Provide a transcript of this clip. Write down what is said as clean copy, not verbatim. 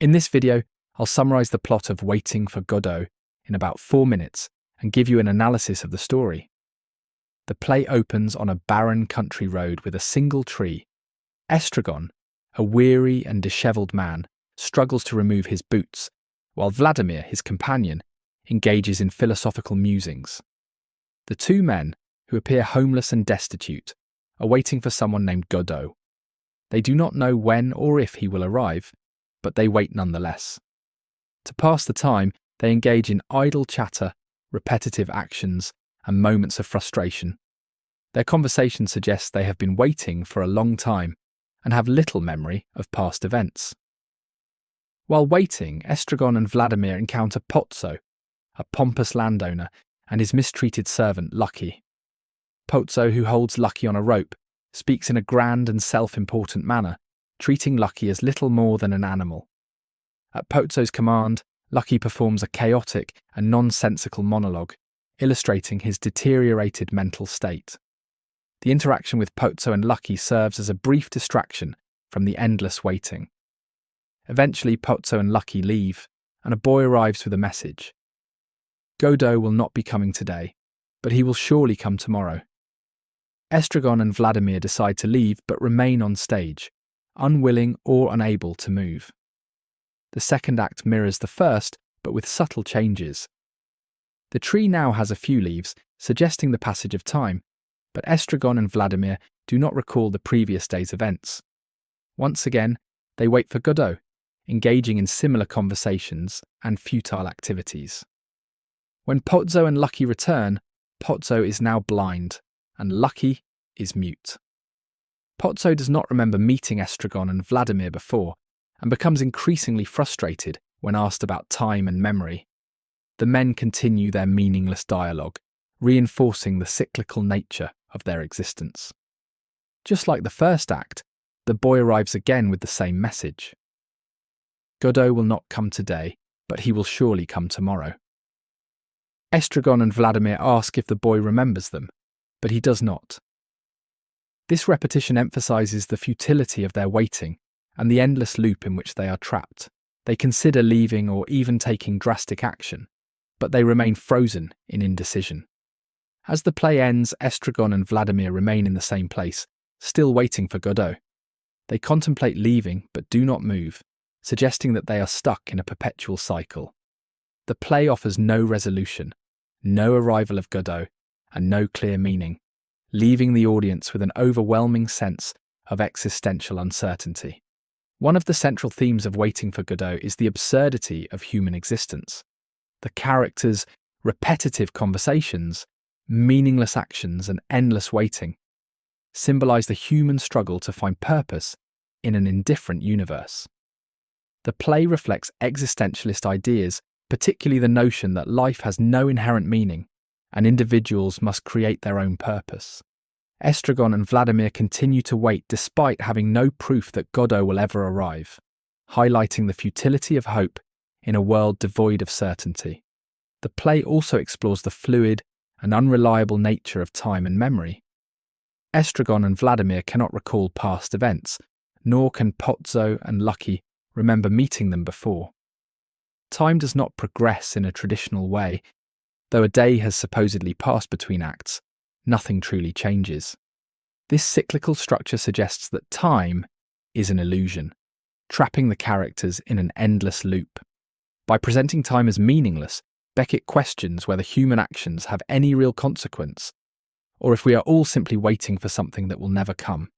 In this video, I'll summarize the plot of Waiting for Godot in about 4 minutes and give you an analysis of the story. The play opens on a barren country road with a single tree. Estragon, a weary and dishevelled man, struggles to remove his boots, while Vladimir, his companion, engages in philosophical musings. The two men, who appear homeless and destitute, are waiting for someone named Godot. They do not know when or if he will arrive, but they wait nonetheless. To pass the time, they engage in idle chatter, repetitive actions, and moments of frustration. Their conversation suggests they have been waiting for a long time and have little memory of past events. While waiting, Estragon and Vladimir encounter Pozzo, a pompous landowner, and his mistreated servant Lucky. Pozzo, who holds Lucky on a rope, speaks in a grand and self-important manner, treating Lucky as little more than an animal. At Pozzo's command, Lucky performs a chaotic and nonsensical monologue, illustrating his deteriorated mental state. The interaction with Pozzo and Lucky serves as a brief distraction from the endless waiting. Eventually, Pozzo and Lucky leave, and a boy arrives with a message. Godot will not be coming today, but he will surely come tomorrow. Estragon and Vladimir decide to leave but remain on stage, unwilling or unable to move. The second act mirrors the first, but with subtle changes. The tree now has a few leaves, suggesting the passage of time, but Estragon and Vladimir do not recall the previous day's events. Once again, they wait for Godot, engaging in similar conversations and futile activities. When Pozzo and Lucky return, Pozzo is now blind, and Lucky is mute. Pozzo does not remember meeting Estragon and Vladimir before, and becomes increasingly frustrated when asked about time and memory. The men continue their meaningless dialogue, reinforcing the cyclical nature of their existence. Just like the first act, the boy arrives again with the same message. Godot will not come today, but he will surely come tomorrow. Estragon and Vladimir ask if the boy remembers them, but he does not. This repetition emphasizes the futility of their waiting and the endless loop in which they are trapped. They consider leaving or even taking drastic action, but they remain frozen in indecision. As the play ends, Estragon and Vladimir remain in the same place, still waiting for Godot. They contemplate leaving but do not move, suggesting that they are stuck in a perpetual cycle. The play offers no resolution, no arrival of Godot, and no clear meaning, leaving the audience with an overwhelming sense of existential uncertainty. One of the central themes of Waiting for Godot is the absurdity of human existence. The characters' repetitive conversations, meaningless actions, and endless waiting symbolize the human struggle to find purpose in an indifferent universe. The play reflects existentialist ideas, particularly the notion that life has no inherent meaning and individuals must create their own purpose. Estragon and Vladimir continue to wait despite having no proof that Godot will ever arrive, highlighting the futility of hope in a world devoid of certainty. The play also explores the fluid and unreliable nature of time and memory. Estragon and Vladimir cannot recall past events, nor can Pozzo and Lucky remember meeting them before. Time does not progress in a traditional way. Though a day has supposedly passed between acts, nothing truly changes. This cyclical structure suggests that time is an illusion, trapping the characters in an endless loop. By presenting time as meaningless, Beckett questions whether human actions have any real consequence, or if we are all simply waiting for something that will never come.